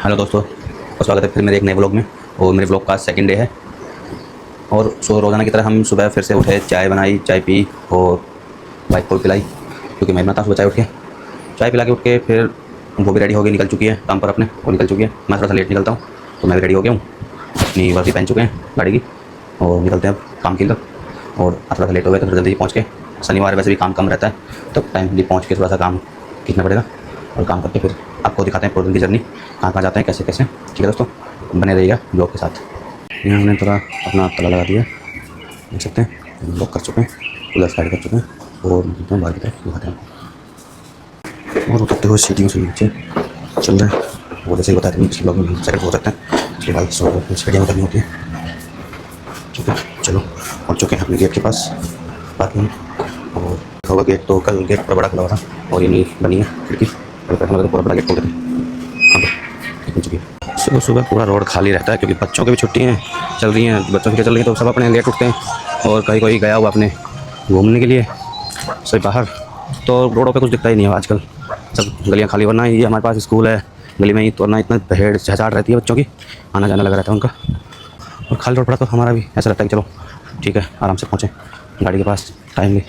Hello दोस्तों, तो स्वागत है फिर मेरे एक नए ब्लॉग में। और मेरे ब्लॉग का सेकंड डे है। और रोज़ाना की तरह हम सुबह फिर से उठे, चाय बनाई, चाय पी और वाइफ को पिलाई, क्योंकि मैं बनाता सुबह चाय उठ के। चाय पिला के उठ के फिर वो भी रेडी हो गई, निकल चुकी है काम पर अपने, वो निकल चुकी है। मैं थोड़ा सा लेट निकलता हूँ तो मैं भी रेडी हो गया हूँ, अपनी वर्दी पहन चुके हैं गाड़ी की और निकलते हैं अब काम के लिए। और थोड़ा सा लेट हो गया तो फिर जल्दी पहुँच के, शनिवार वैसे भी काम कम रहता है तो टाइमली पहुँच के थोड़ा सा काम खींचना पड़ेगा और काम करके फिर आपको दिखाते हैं पूरे दिन की जर्नी, कहाँ कहाँ जाते हैं, कैसे कैसे। ठीक है दोस्तों, बने रहिएगा ब्लॉग के साथ। यहाँ हमने थोड़ा अपना तला लगा दिया, देख सकते हैं ब्लॉक कर चुके हैं, पूरा साइड कर चुके हैं और निकलते हैं बाहर की तरफ दिखाते हैं। और उतरते हुए सीटियों से नीचे चल रहे हैं, वो जैसे ही बताते हैं पिछले ब्लॉग में सेकंड हो सकते हैं, इसलिए बाइक सीढ़ियाँ उतरनी होती है। ठीक है, चलो पहुँच चुके हैं अपने गेट के पास, पार्किंग। और होगा गेट तो कल गेट पूरा बड़ा खुला हुआ था और ये नहीं बनी है खिड़की, और पूरा बड़ा गेट खोल देते हैं। चुकी है सुबह सुबह पूरा रोड खाली रहता है, क्योंकि बच्चों की भी छुट्टियाँ चल रही हैं, बच्चों की चल रही हैं तो सब अपने लेट उठते हैं और कहीं कोई गया हुआ अपने घूमने के लिए सभी बाहर, तो रोडों पे कुछ दिखता ही नहीं है आजकल, सब गलियाँ खाली। वरना ये हमारे पास स्कूल है गली में ही, तो वरना इतना भीड़ चहचहाट रहती है, बच्चों की आना जाना लगा रहता है उनका। और खाली रोड पड़ा तो हमारा भी ऐसा लगता है कि चलो ठीक है आराम से पहुँचें गाड़ी के पास टाइमली।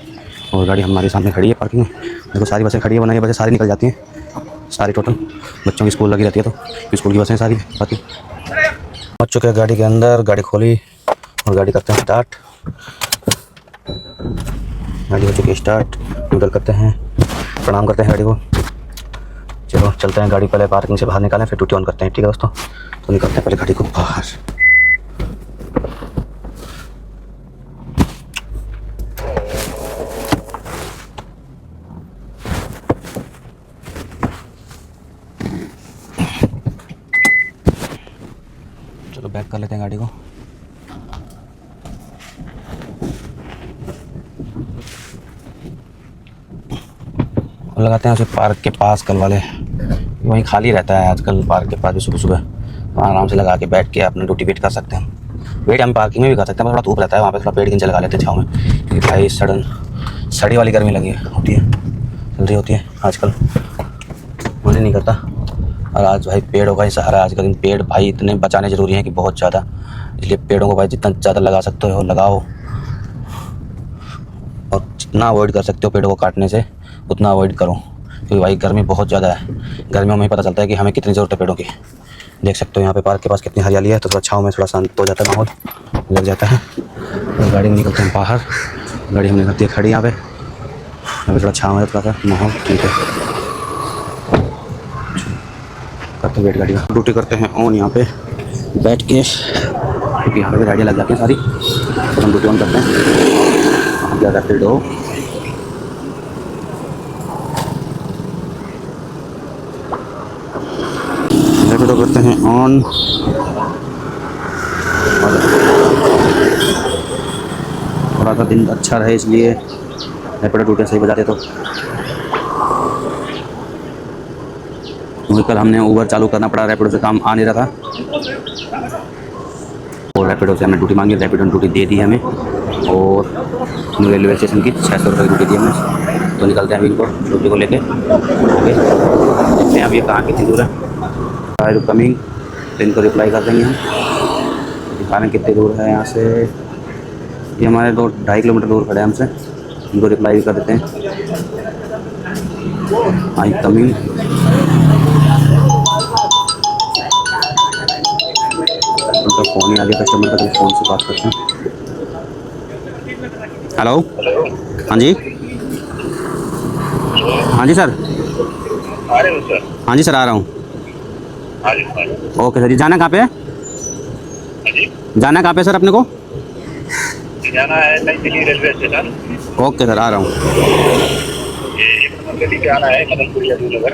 और गाड़ी हमारे सामने खड़ी है पार्किंग में, देखो सारी बसें खड़ी है, वरना ये बसें सारी निकल जाती हैं सारी टोटल। बच्चों की स्कूल लगी रहती है तो स्कूल की बसें सारी बाकी। पहुँच चुके हैं गाड़ी के अंदर, गाड़ी खोली और गाड़ी करते हैं स्टार्ट। गाड़ी हो चुकी है स्टार्ट, न्यूट्रल करते हैं, प्रणाम करते हैं गाड़ी को। चलो चलते हैं, गाड़ी पहले पार्किंग से बाहर निकालें फिर ड्यूटी ऑन करते हैं। ठीक है दोस्तों, तो निकलते हैं पहले गाड़ी को बाहर। चलो बैक कर लेते हैं गाड़ी को। और लगाते हैं उसे पार्क के पास, कल वाले वहीं खाली रहता है आजकल पार्क के पास भी सुबह सुबह, वहाँ आराम से लगा के बैठ के अपना ड्यूटी वेट कर सकते हैं। वेट हम पार्किंग में भी कर सकते हैं, पर थोड़ा धूप रहता है वहाँ पे, थोड़ा पेड़ के नीचे लगा लेते हैं छाँव में, क्योंकि भाई सड़ी वाली गर्मी लगी होती है, चल रही होती है आजकल, मन ही नहीं करता। और आज भाई पेड़ों का ही सहारा है आज का दिन। पेड़ भाई इतने बचाने ज़रूरी हैं कि बहुत ज़्यादा, इसलिए पेड़ों को भाई जितना ज़्यादा लगा सकते हो लगाओ, और जितना अवॉइड कर सकते हो पेड़ों को काटने से उतना अवॉइड करो, क्योंकि भाई गर्मी बहुत ज़्यादा है। गर्मियों में ही पता चलता है कि हमें कितनी ज़रूरत है पेड़ों की। देख सकते हो यहाँ पे पार्क के पास कितनी हरियाली है, तो थोड़ा छाँव में थोड़ा शांत हो जाता है, माहौल लग जाता है। तो गाड़ी में निकलते हैं बाहर, गाड़ी हमने रख दी खड़ी यहाँ पे थोड़ा छाँव है, थोड़ा सा माहौल ठीक है। करते वेट गाड़ी का, ड्यूटी करते हैं ऑन यहाँ पे बैठ के, क्योंकि यहाँ पे गाड़ियाँ लग जाती हैं सारी, तो हम ड्यूटी ऑन करते हैं। क्या रैपिड हो, रैपिडो करते हैं ऑन। थोड़ा सा दिन अच्छा रहे इसलिए रैपिडो ड्यूटी सही बजाते, तो कल हमने ऊबर चालू करना पड़ा, रैपिडो से काम आ नहीं रहा था, और रैपिडो से हमने ड्यूटी मांगी, रैपिडो ने ड्यूटी दे दी हमें, और रेलवे स्टेशन की 600 रुपये की ड्यूटी दी हमने। तो निकलते हैं अभी इनको ड्यूटी को लेके, देखते हैं अब ये कहाँ कितनी दूर है। आई टू कमिंग, तो इनको रिप्लाई कर देंगे हम, दिखा रहे हैं कितनी दूर है यहाँ से। ये हमारे 2-2.5 किलोमीटर दूर खड़े हैं हमसे, इनको रिप्लाई भी कर देते हैं आई कमिंग। उनका फ़ोन ही आ गया कस्टमर का, तो फ़ोन से बात करते हैं। हेलो, हाँ जी, हाँ जी सर, आ रहे हो सर? हाँ जी सर आ रहा हूँ। हाँ जी, हाँ जी। ओके सर जी, जाना कहाँ पे है? हाँ जी, जाना कहाँ पे सर अपने को? जाना है New Delhi railway station. Okay sir आ रहा हूँ। ये 1 नंबर गली पे आना है, मदनपुर यदू नगर।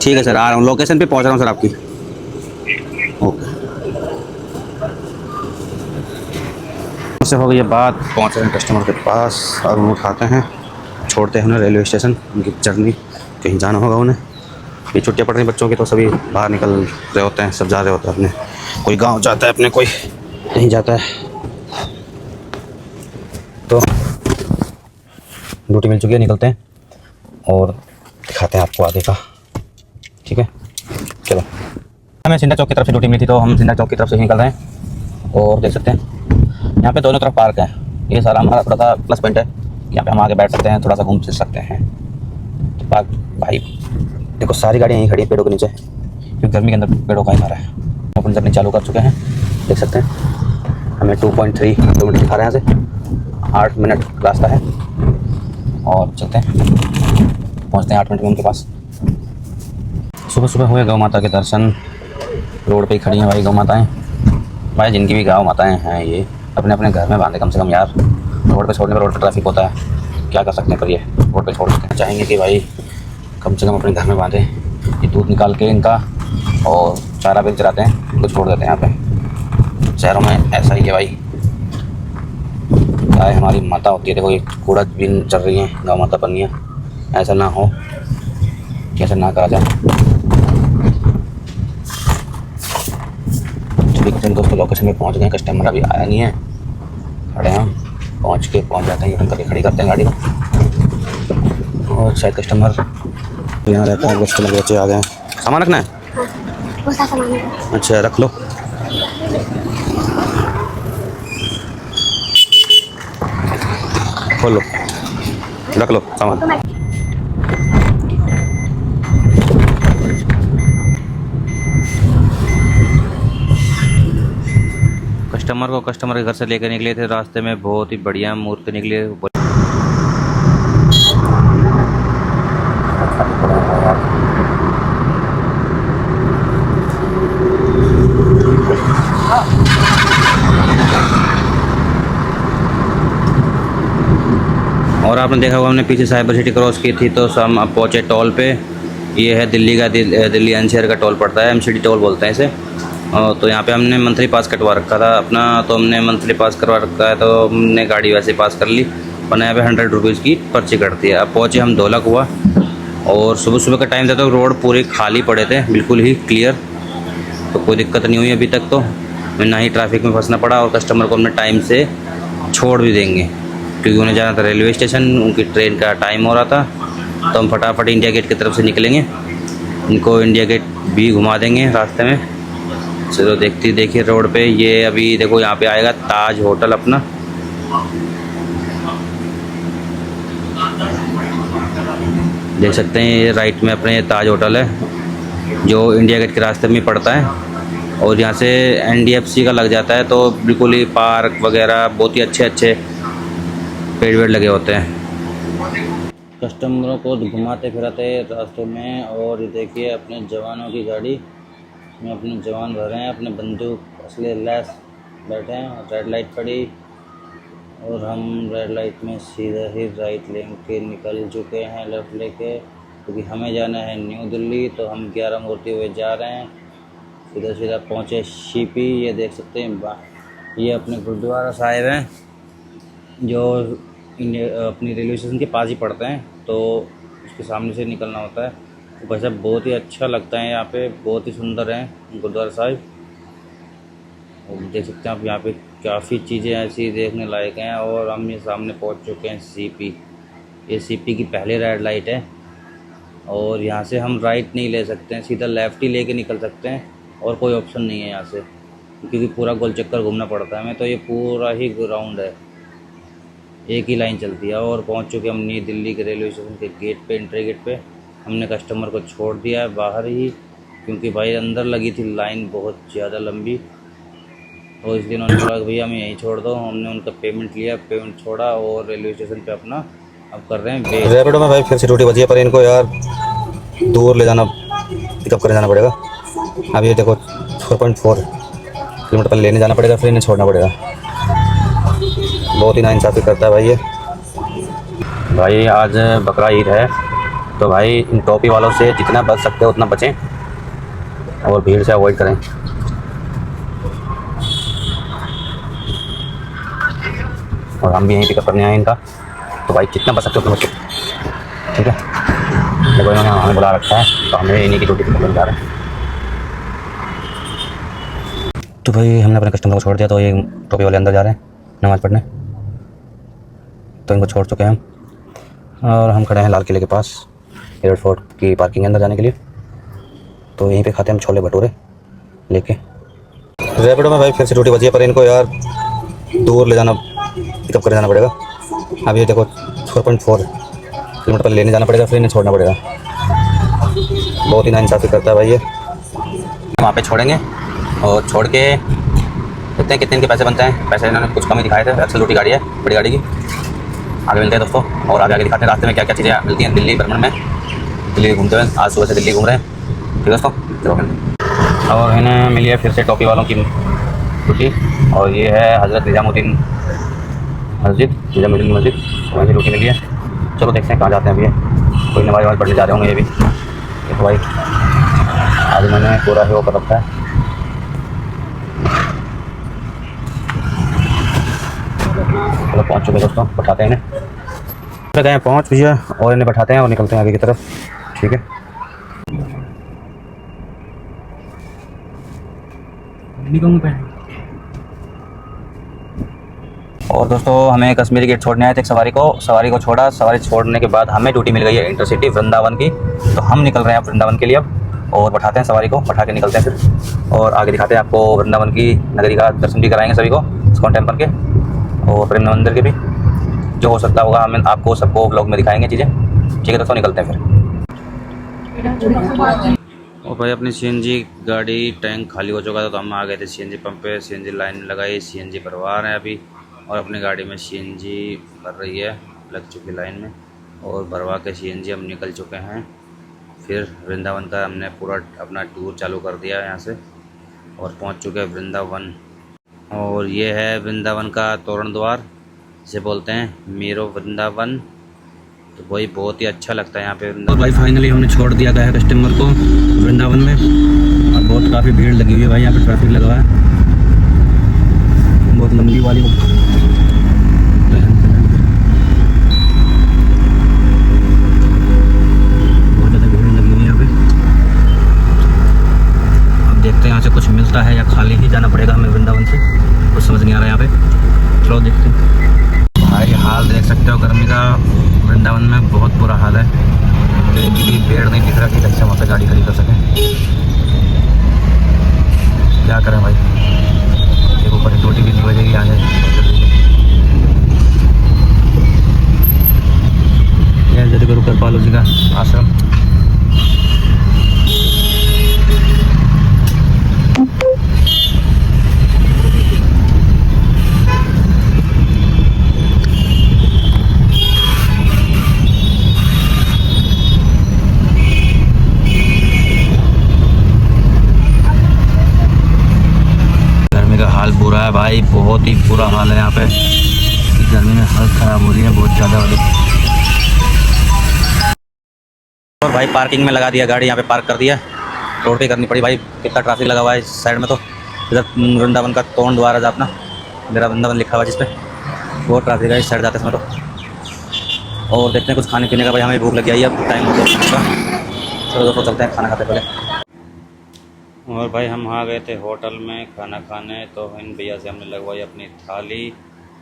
ठीक है सर आ रहा हूँ, लोकेशन पे पहुँच रहा हूँ सर आपकी। ओके, उससे हो गई बात, पहुँच रहे हैं कस्टमर के पास और उन्हें उठाते हैं, छोड़ते हैं उन्हें रेलवे स्टेशन। उनकी जर्नी कहीं जाना होगा उन्हें, ये छुट्टियाँ पड़ रही बच्चों की तो सभी बाहर निकल रहे होते हैं, सब जा रहे होते हैं अपने, कोई गांव जाता है अपने, कोई कहीं जाता है। तो ड्यूटी मिल चुकी है, निकलते हैं और दिखाते हैं आपको आगे का। ठीक है चलो। हमें सिंधा चौक की तरफ से ड्यूटी मिली थी, तो हम सिंधा चौक की तरफ से ही निकल रहे हैं। और देख सकते हैं यहाँ पे दोनों तरफ पार्क है। ये सारा हमारा थोड़ा सा प्लस पॉइंट है, यहाँ पे हम आके बैठ सकते हैं, थोड़ा सा घूम फिर सकते हैं। तो पार्क भाई देखो सारी गाड़ियाँ यहीं खड़ी हैं पेड़ों के नीचे, क्योंकि गर्मी के अंदर पेड़ों का ही मारा है। अपन जर्नी चालू कर चुके हैं, देख सकते हैं। हमें 2.3 किलोमीटर दिखा रहे हैं, यहाँ से 8 मिनट रास्ता है और चलते हैं, पहुँचते हैं 8 मिनट में उनके पास। सुबह सुबह हुए गौ माता के दर्शन। रोड पे ही खड़ी हैं भाई गौ माताएं। भाई जिनकी भी गौ माताएं हैं ये अपने अपने घर में बांधे कम से कम यार। रोड पे छोड़ने पर रोड पे ट्रैफिक होता है, क्या कर सकते हैं, पर ये रोड पे छोड़ सकते हैं। चाहेंगे कि भाई कम से कम अपने घर में बांधे। ये दूध निकाल के इनका और चारा बेच चराते हैं, इनको छोड़ देते हैं यहाँ पे। शहरों में ऐसा ही है भाई, गाय हमारी माता होती है। देखो ये कूड़ा बिन चल रही हैं गौ माता पन्नियाँ, ऐसा ना हो, कैसे ना करा जाए। दोस्तों लोकेशन में पहुंच गए, कस्टमर अभी आया नहीं है, खड़े हैं हम। पहुंच जाते हैं, यूटर्न करके खड़ी करते हैं गाड़ी को। और शायद कस्टमर यहाँ रहता है, कस्टमर के बच्चे आ गए हैं। सामान रखना है? अच्छा रख लो। खोल लो, रख लो सामान। कस्टमर को कस्टमर के घर से लेकर निकले थे, रास्ते में बहुत ही बढ़िया मूर्ति निकली। और आपने देखा होगा हमने पीछे साइबर सिटी क्रॉस की थी, तो हम अब पहुँचे टोल पे। ये है दिल्ली का, दिल्ली एनसीआर का टोल पड़ता है, एमसीडी टोल बोलते हैं इसे। तो यहाँ पे हमने मंथली पास कटवा रखा था अपना, तो हमने मंथली पास करवा रखा है, तो हमने गाड़ी वैसे पास कर ली। वरना यहाँ पे 100 रुपीज़ की पर्ची कटती है। अब पहुँचे हम ढोलक हुआ, और सुबह सुबह का टाइम था तो रोड पूरे खाली पड़े थे, बिल्कुल ही क्लियर, तो कोई दिक्कत नहीं हुई अभी तक। तो ना ही ट्रैफिक में फंसना पड़ा, और कस्टमर को हमने टाइम से छोड़ भी देंगे, क्योंकि उन्हें जाना था रेलवे स्टेशन, उनकी ट्रेन का टाइम हो रहा था। तो हम फटाफट इंडिया गेट की तरफ से निकलेंगे, इनको इंडिया गेट भी घुमा देंगे रास्ते में। चलो देखिए रोड पे ये अभी देखो यहाँ पे आएगा ताज होटल अपना। देख सकते हैं ये राइट में अपने ताज होटल है, जो इंडिया गेट के रास्ते में पड़ता है। और यहाँ से NDFC का लग जाता है, तो बिल्कुल ही पार्क वगैरह बहुत ही अच्छे पेड़ वेड़ लगे होते हैं। कस्टमरों को घुमाते फिराते रास्तों में। और ये देखिए अपने जवानों की गाड़ी में अपने जवान भर रहे हैं, अपने बंदूक असले लैस बैठे हैं। और रेड लाइट पड़ी, और हम रेड लाइट में सीधा ही राइट लेके निकल चुके हैं, लेफ़्ट लेके, क्योंकि हमें जाना है न्यू दिल्ली। तो हम 11 मूर्ति हुए जा रहे हैं, सीधा पहुँचे CP। ये देख सकते हैं ये अपने गुरुद्वारा साहिब हैं, जो अपनी रेलवे स्टेशन के पास ही पड़ते हैं, तो उसके सामने से निकलना होता है। वैसे बहुत ही अच्छा लगता है यहाँ पे, बहुत ही सुंदर है गुरुद्वारा साहिब। और देख सकते हैं आप यहाँ पे काफ़ी चीज़ें ऐसी देखने लायक हैं। और हम ये सामने पहुँच चुके हैं CP। ये CP की पहली रेड लाइट है, और यहाँ से हम राइट नहीं ले सकते हैं, सीधा लेफ़्ट ही लेके निकल सकते हैं, और कोई ऑप्शन नहीं है यहाँ से, क्योंकि पूरा गोल चक्कर घूमना पड़ता है हमें। तो ये पूरा ही ग्राउंड है, एक ही लाइन चलती है। और पहुँच चुके हम न्यू दिल्ली के रेलवे स्टेशन के गेट पे, एंट्री गेट पे। हमने कस्टमर को छोड़ दिया है बाहर ही, क्योंकि भाई अंदर लगी थी लाइन बहुत ज़्यादा लंबी, तो इसलिए उन्होंने बोला भैया हमें यहीं छोड़ दो। हमने उनका पेमेंट लिया, पेमेंट छोड़ा, और रेलवे स्टेशन पे अपना अब कर रहे हैं रैपिडो में। भाई फिर सिक्योरिटी बची है, पर इनको यार दूर ले जाना, पिकअप करने जाना पड़ेगा। अब ये देखो 4.4 किलोमीटर पहले लेने जाना पड़ेगा, फिर इन्हें छोड़ना पड़ेगा। बहुत ही नाइंसाफ़ी करता है भाई ये। भाई आज बकरा ईद है, तो भाई इन टोपी वालों से जितना बच सकते हो उतना बचें, और भीड़ से अवॉइड करें। और हम भी यहीं पिकअप करने आए इनका, तो भाई जितना बच सकते हो उतना बचो, ठीक है। देखो इन्होंने हमें बुला रखा है, तो हमें इन्हीं की ड्यूटी पिकअप करने जा रहे हैं। तो भाई हमने अपने कस्टमर को छोड़ दिया, तो ये टोपी वाले अंदर जा रहे हैं नमाज़ पढ़ने, तो इनको छोड़ चुके हैं हम। और हम खड़े हैं लाल किले के पास, एयरपोर्ट की पार्किंग के अंदर जाने के लिए। तो यहीं पे खाते हैं हम छोले भटूरे, लेके। रैपिडो में भाई फिर से ड्यूटी बची है, पर इनको यार दूर ले जाना, पिकअप कर जाना पड़ेगा। अब ये देखो 4.4 किलोमीटर पर लेने जाना पड़ेगा, फिर इन्हें छोड़ना पड़ेगा। बहुत ही नाइंसाफ़ी करता है भाई ये। वहाँ पे छोड़ेंगे और छोड़ के देखते हैं कितने इनके पैसे बनते हैं। पैसे इन्होंने कुछ कम ही दिखाए थे। एक्सेल रोटी गाड़ी है, बड़ी गाड़ी की। आगे मिलते हैं दोस्तों, और आगे दिखाते हैं रास्ते में क्या क्या चीज़ें मिलती हैं दिल्ली भ्रमण में। दिल्ली घूमते हुए आज सुबह से दिल्ली घूम रहे हैं। ठीक है दोस्तों, चलो मिलते। और इन्हें मिली है फिर से टोपी वालों की रोटी, और ये है हज़रत निज़ामुद्दीन मस्जिद, वहीं रोटी मिली है। चलो देखते हैं कहाँ जाते हैं अभी ये। कोई नमाज़ पढ़ने जा रहे होंगे ये भी। देखो भाई आज मैंने पूरा ही वो कर रखा है। चलो पहुँच चुके दोस्तों, बैठाते हैं इन्हें। गए पहुँच भैया, और इन्हें बैठाते हैं और निकलते हैं आगे की तरफ। ठीक है। और दोस्तों हमें कश्मीरी गेट छोड़ने आए थे एक सवारी को छोड़ा। सवारी छोड़ने के बाद हमें ड्यूटी मिल गई है इंटरसिटी वृंदावन की, तो हम निकल रहे हैं वृंदावन के लिए अब। और बैठाते हैं सवारी को, बैठा के निकलते हैं फिर, और आगे दिखाते हैं आपको वृंदावन की नगरी का दर्शन भी कराएंगे सभी को, इस्कॉन टेम्पल के और प्रेम मंदिर के भी। जो हो सकता होगा हम आपको सबको ब्लॉग में दिखाएंगे चीज़ें। ठीक है दोस्तों, निकलते हैं फिर। और भाई अपनी सीएनजी गाड़ी टैंक खाली हो चुका था, तो हम आ गए थे सीएनजी पंप पे। सीएनजी लाइन लगाई, सीएनजी भरवा रहे हैं अभी, और अपनी गाड़ी में सीएनजी भर रही है, लग चुकी लाइन में। और भरवा के सीएनजी हम निकल चुके हैं। फिर वृंदावन का हमने पूरा अपना टूर चालू कर दिया यहाँ से, और पहुँच चुके हैं वृंदावन। और ये है वृंदावन का तोरण द्वार, जिसे बोलते हैं मीरो वृंदावन। तो वही बहुत ही अच्छा लगता है यहाँ पे। और भाई फाइनली हमने छोड़ दिया गया है कस्टमर को वृंदावन में, और बहुत काफ़ी भीड़ लगी हुई है भाई, यहाँ पे ट्रैफिक लगा हुआ है बहुत लंबी वाली। बहुत ज़्यादा भीड़ लगी हुई है यहाँ पे। अब देखते हैं यहाँ से कुछ मिलता है या खाली ही जाना पड़ेगा हमें वृंदावन से, कुछ समझ नहीं आ रहा है यहाँ पे। चलो देखते हैं। भाई हाल देख सकते हो गर्मी का, वृंदावन में बहुत बुरा हाल है, क्योंकि पेड़ नहीं दिख रहा कि कैसे वहाँ से गाड़ी खड़ी कर सकें। क्या करें भाई, एक ऊपर की टोटी भी नहीं बजेगी आगे। यह जगदगुरु कृपालु जी का आश्रम। हाल बुरा है भाई, बहुत ही बुरा हाल है यहाँ पे। गर्मी में हालत ख़राब हो रही है बहुत ज़्यादा वाली। और भाई पार्किंग में लगा दिया गाड़ी, यहाँ पे पार्क कर दिया, रोड पे करनी पड़ी भाई। कितना ट्रैफिक लगा हुआ है इस साइड में। तो इधर वृंदावन का तोरण द्वार है अपना, मेरा वृंदावन लिखा हुआ है जिस पर, बहुत ट्रैफिक है इस साइड जाते समय तो। और देखते हैं कुछ खाने पीने का भाई, हमें भूख लग गई है, अब टाइम हो गया का। चलो दोस्तों चलते हैं खाना खाते पहले। और भाई हम आ गए थे होटल में खाना खाने, तो इन भैया से हमने लगवाई अपनी थाली,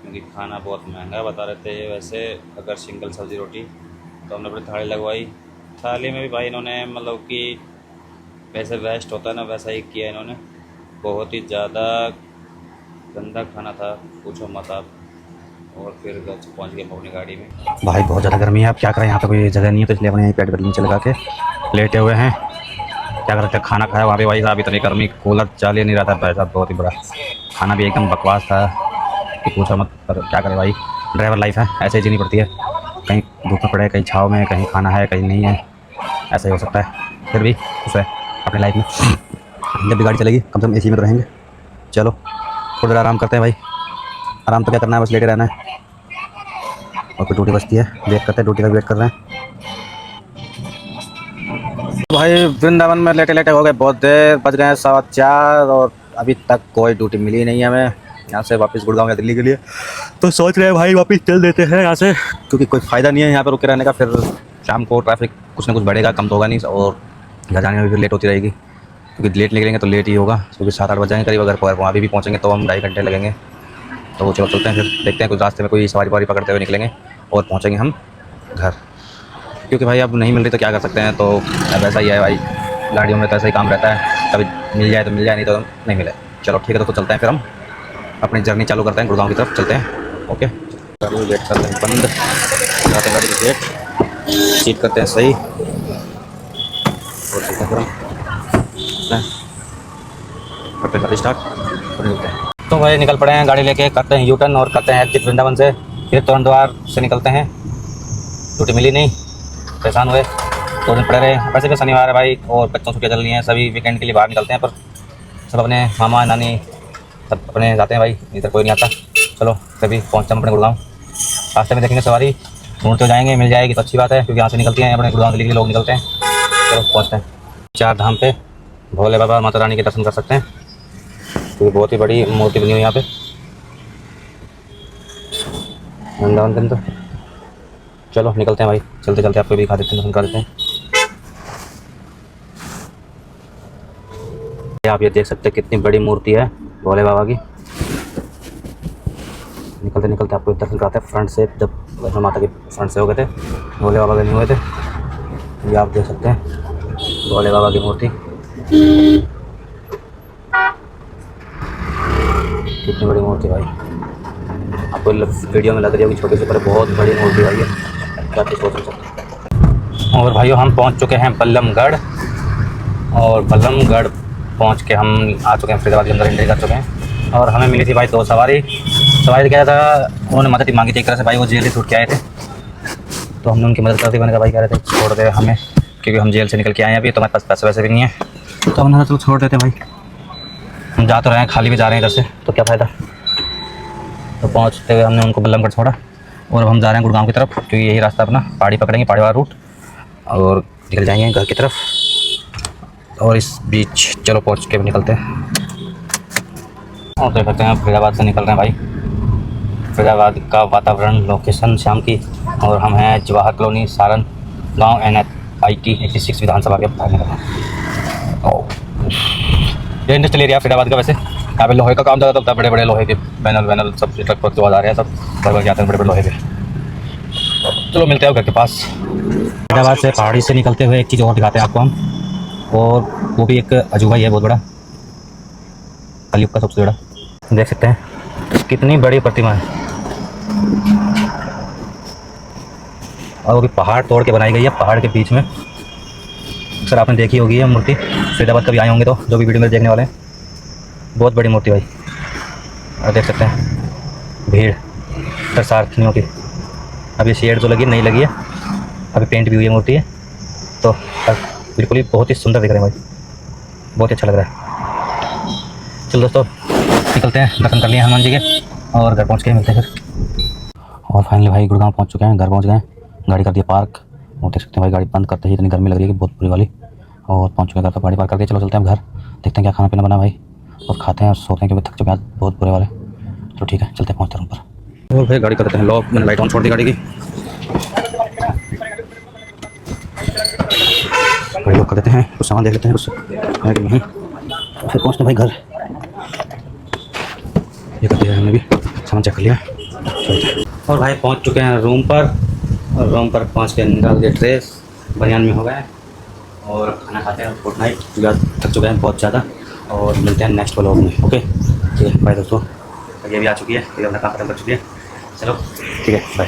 क्योंकि खाना बहुत महंगा बता रहे थे वैसे अगर सिंगल सब्ज़ी रोटी, तो हमने अपनी थाली लगवाई। थाली में भी भाई इन्होंने मतलब कि वैसे वेस्ट होता है ना, वैसा ही किया इन्होंने। बहुत ही ज़्यादा गंदा खाना था, पूछो मत आप। और फिर घर पहुँच गए अपनी गाड़ी में। भाई बहुत ज़्यादा गर्मी है, अब क्या करें, यहाँ पे कोई जगह नहीं है, तो इसलिए अपने यहीं पेट गर्मी नीचे लगा के लेटे हुए हैं। क्या कर सकते हैं, खाना खाया वहाँ पे भाई साहब, इतनी गर्मी, कूलर चल ही नहीं रहा था भाई साहब, बहुत ही बड़ा। खाना भी एकदम बकवास था कि पूछो मत। पर क्या करें भाई, ड्राइवर लाइफ है, ऐसे ही जीनी पड़ती है। कहीं धूप में पड़े, कहीं छाँव में, कहीं खाना है कहीं नहीं है, ऐसा ही हो सकता है। फिर भी खुश है अपनी लाइफ में। जब भी गाड़ी चलेगी कम से कम एसी में तो रहेंगे। चलो थोड़ी देर आराम करते हैं भाई, आराम तो क्या करना है, बस लेटे रहना है। और फिर ड्यूटी बचती है, वेट करते हैं, ड्यूटी का वेट कर रहे हैं भाई। वृंदावन में लेटे लेटे हो गए बहुत देर, बज गए हैं 4:15, और अभी तक कोई ड्यूटी मिली नहीं है हमें यहाँ से वापस गुड़गांव या दिल्ली के लिए। तो सोच रहे हैं भाई वापस चल देते हैं यहाँ से, क्योंकि कोई फ़ायदा नहीं है यहाँ पर रुके रहने का। फिर शाम को ट्रैफिक कुछ ना कुछ बढ़ेगा, कम तो होगा नहीं, और घर जाने में भी फिर लेट होती रहेगी, क्योंकि लेट निकलेंगे तो लेट ही होगा, क्योंकि 7-8 बज जाएंगे करीब। अगर वहाँ भी पहुँचेंगे तो हम 2.5 घंटे लगेंगे। तो चलो चलते हैं, फिर देखते हैं कुछ रास्ते में कोई सवारी वारी पकड़ते हुए निकलेंगे और पहुँचेंगे हम घर, क्योंकि भाई अब नहीं मिल रही तो क्या कर सकते हैं। तो अब ऐसा ही है भाई, गाड़ियों में तो ऐसा ही काम रहता है, कभी मिल जाए तो मिल जाए, नहीं तो नहीं मिले। चलो ठीक है दोस्तों, चलते हैं फिर हम अपनी जर्नी चालू करते हैं, गुड़गांव की तरफ चलते हैं। ओके, गाड़ी गेट करते हैं बंद, जाते हैं गाड़ी की गेट, सीट करते हैं सही और ठीक है फिर हम करते हैं गाड़ी स्टार्ट और निकलते हैं। तो भाई निकल पड़े हैं गाड़ी लेके, करते हैं यू टर्न और करते हैं एग्जिट वृंदावन से, फिर तोरण द्वार से निकलते हैं। छुट्टी मिली नहीं, परेशान हुए, 2 दिन पड़े रहे। वैसे भी शनिवार है भाई और बच्चों छुट्टियाँ चल रही हैं, सभी वीकेंड के लिए बाहर निकलते हैं, पर सब अपने मामा नानी सब अपने जाते हैं भाई, इधर कोई नहीं आता। चलो कभी पहुँचते हैं अपने गुड़गांव, रास्ते में देखेंगे सवारी ढूंढते जाएंगे, मिल जाएगी तो अच्छी बात है, क्योंकि यहाँ से निकलती हैं अपने गुड़गांव दिल्ली के लोग निकलते हैं। चलो पहुँचते हैं। 4 धाम पे भोले बाबा माता रानी के दर्शन कर सकते हैं, क्योंकि बहुत ही बड़ी मूर्ति बनी हुई है यहाँ पे वृंदावन के अंदर। चलो निकलते हैं भाई, चलते चलते आपको भी दिखा देते हैं, दर्शन कर देते हैं। आप ये देख सकते हैं कितनी बड़ी मूर्ति है भोले बाबा की। निकलते निकलते आपको दर्शन कराते हैं फ्रंट से, जब वैष्णो माता के फ्रंट से हो गए थे, भोले बाबा के नहीं हुए थे। ये आप देख सकते हैं भोले बाबा की मूर्ति कितनी बड़ी मूर्ति भाई। आपको वीडियो में लग रही होगी छोटी सी, पर बहुत बड़ी मूर्ति भाई है, क्या चीज़ सोच सकते। और भाइयों हम पहुंच चुके हैं बल्लमगढ़, और बल्लमगढ़ पहुंच के हम आ चुके हैं फरीदाबाद के अंदर एंट्री कर चुके हैं। और हमें मिली थी भाई 2 सवारी क्या था, उन्होंने मदद मांगी थी एक तरह से भाई, वो जेल से छूट के आए थे, तो हमने उनकी मदद कर दी। मैंने कहा भाई कह रहे थे छोड़ दे हमें, क्योंकि हम जेल से निकल के आए हैं अभी, तो हमारे पास पैसे वैसे भी नहीं है, तो हमने कहा चलो छोड़ देते भाई, हम जा तो रहे हैं, खाली भी जा रहे हैं इधर से, तो क्या फ़ायदा। तो पहुँचते हुए हमने उनको बल्लमगढ़ छोड़ा, और अब हम जा रहे हैं गुड़गांव की तरफ, क्योंकि यही रास्ता अपना, पहाड़ी पकड़ेंगे, पहाड़ी वाला रूट, और निकल जाएंगे घर की तरफ। और इस बीच चलो पहुँच के निकलते हैं। और देख सकते हैं फरीदाबाद से निकल रहे हैं भाई, फरीदाबाद का वातावरण, लोकेशन शाम की, और हम हैं जवाहर कॉलोनी, सारण गाँव, NH-IT 86 विधानसभा के बाहर निकल रहे हैं। ये इंडस्ट्रियल एरिया फरीदाबाद का, वैसे यहाँ पे लोहे का काम ज़्यादा होता है, बड़े बड़े लोहे के बैनल सब ट्रक पर आ रहे हैं, सब भर के आते हैं बड़े बड़े लोहे के। चलो मिलते हैं घर के पास। फरीदाबाद से पहाड़ी से निकलते हुए एक चीज़ और दिखाते हैं आपको हम, और वो भी एक अजूबा ही है बहुत बड़ा, कलयुग का सबसे बड़ा। देख सकते हैं कितनी बड़ी प्रतिमा है, और वो भी पहाड़ तोड़ के बनाई गई है, पहाड़ के बीच में। सर आपने देखी होगी ये मूर्ति, फरीदाबाद कभी आए होंगे तो, जो भी वीडियो में देखने वाले हैं, बहुत बड़ी मूर्ति भाई। और देख सकते हैं भीड़ दर्शनार्थियों की। अभी शेड जो लगी नहीं लगी है, अभी पेंट भी हुई है मूर्ति है, तो बिल्कुल ही बहुत ही सुंदर दिख रहे हैं भाई, बहुत ही अच्छा लग रहा है। चलो दोस्तों निकलते हैं, दर्शन कर लिए हनुमान जी के, और घर पहुंच के मिलते हैं फिर। और फाइनली भाई गुड़गांव पहुंच चुके हैं, घर पहुंच गए, गाड़ी कर दी पार्क, और देख सकते हैं भाई गाड़ी बंद करते ही इतनी गर्मी लग रही है कि बहुत बुरी वाली। और पहुंच चुके हैं घर पर, गाड़ी पार्क करके चलो चलते हैं घर, देखते हैं क्या खाना पीना बना भाई, और खाते हैं और सोते हैं, क्योंकि थक चुके हैं बहुत बुरे वाले। तो ठीक है चलते हैं, पहुँचते हैं रूम पर। और भाई गाड़ी करते हैं लॉक, मैंने लाइट ऑन छोड़ दी गाड़ी की, गाड़ी लॉक कर देते हैं, कुछ सामान देख लेते हैं कुछ है कि नहीं, फिर पहुँचते हैं भाई घर। ये करते हैं, हमने भी सामान चेक कर लिया। और भाई पहुँच चुके हैं रूम पर, और रूम पर पहुँच के निकाल के ड्रेस बनियान में हो गए, और खाना खाते हैं गुड नाइट, थक चुके हैं बहुत ज़्यादा। और मिलते हैं नेक्स्ट व्लॉग में। ओके ठीक है बाय दोस्तों, ये भी आ चुकी है, ये अपना काम खत्म कर चुकी है। चलो ठीक है बाय।